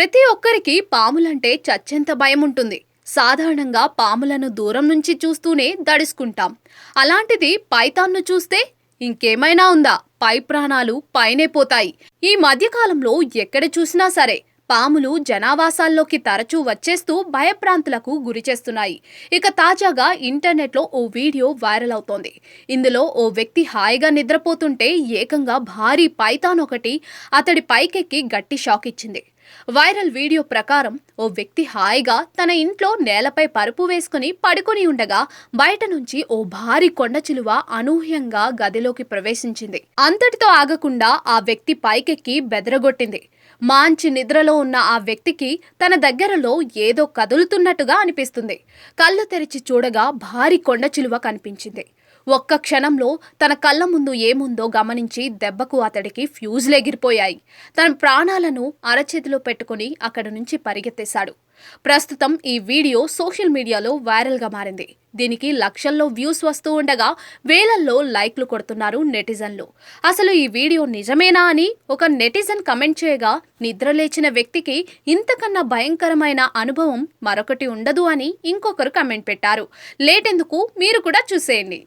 ప్రతి ఒక్కరికి పాములంటే చచ్చెంత భయం ఉంటుంది. సాధారణంగా పాములను దూరం నుంచి చూస్తూనే దడుచుకుంటాం. అలాంటిది పైథాన్ను చూస్తే ఇంకేమైనా ఉందా? పై ప్రాణాలు పైనే పోతాయి. ఈ మధ్యకాలంలో ఎక్కడ చూసినా సరే పాములు జనావాసాల్లోకి తరచూ వచ్చేస్తూ భయప్రాంతులకు గురిచేస్తున్నాయి. ఇక తాజాగా ఇంటర్నెట్లో ఓ వీడియో వైరల్ అవుతోంది. ఇందులో ఓ వ్యక్తి హాయిగా నిద్రపోతుంటే ఏకంగా భారీ పైథాన్ ఒకటి అతడి పైకెక్కి గట్టి షాక్ ఇచ్చింది. వైరల్ వీడియో ప్రకారం ఓ వ్యక్తి హాయిగా తన ఇంట్లో నేలపై పరుపు వేసుకుని పడుకొని ఉండగా బయట నుంచి ఓ భారీ కొండ చిలువ అనూహ్యంగా గదిలోకి ప్రవేశించింది. అంతటితో ఆగకుండా ఆ వ్యక్తి పైకెక్కి బెదరగొట్టింది. మంచి నిద్రలో ఉన్న ఆ వ్యక్తికి తన దగ్గరలో ఏదో కదులుతున్నట్టుగా అనిపిస్తుంది. కళ్ళు తెరిచి చూడగా భారీ కొండ చిలువ కనిపించింది. ఒక్క క్షణంలో తన కళ్ళ ముందు ఏముందో గమనించి దెబ్బకు అతడికి ఫ్యూజులు ఎగిరిపోయాయి. తన ప్రాణాలను అరచేతిలో పెట్టుకుని అక్కడి నుంచి పరిగెత్తేశాడు. ప్రస్తుతం ఈ వీడియో సోషల్ మీడియాలో వైరల్గా మారింది. దీనికి లక్షల్లో వ్యూస్ వస్తూ ఉండగా వేలల్లో లైక్లు కొడుతున్నారు నెటిజన్లు. అసలు ఈ వీడియో నిజమేనా అని ఒక నెటిజన్ కమెంట్ చేయగా, నిద్రలేచిన వ్యక్తికి ఇంతకన్నా భయంకరమైన అనుభవం మరొకటి ఉండదు అని ఇంకొకరు కమెంట్ పెట్టారు. లేటెందుకు, మీరు కూడా చూసేయండి.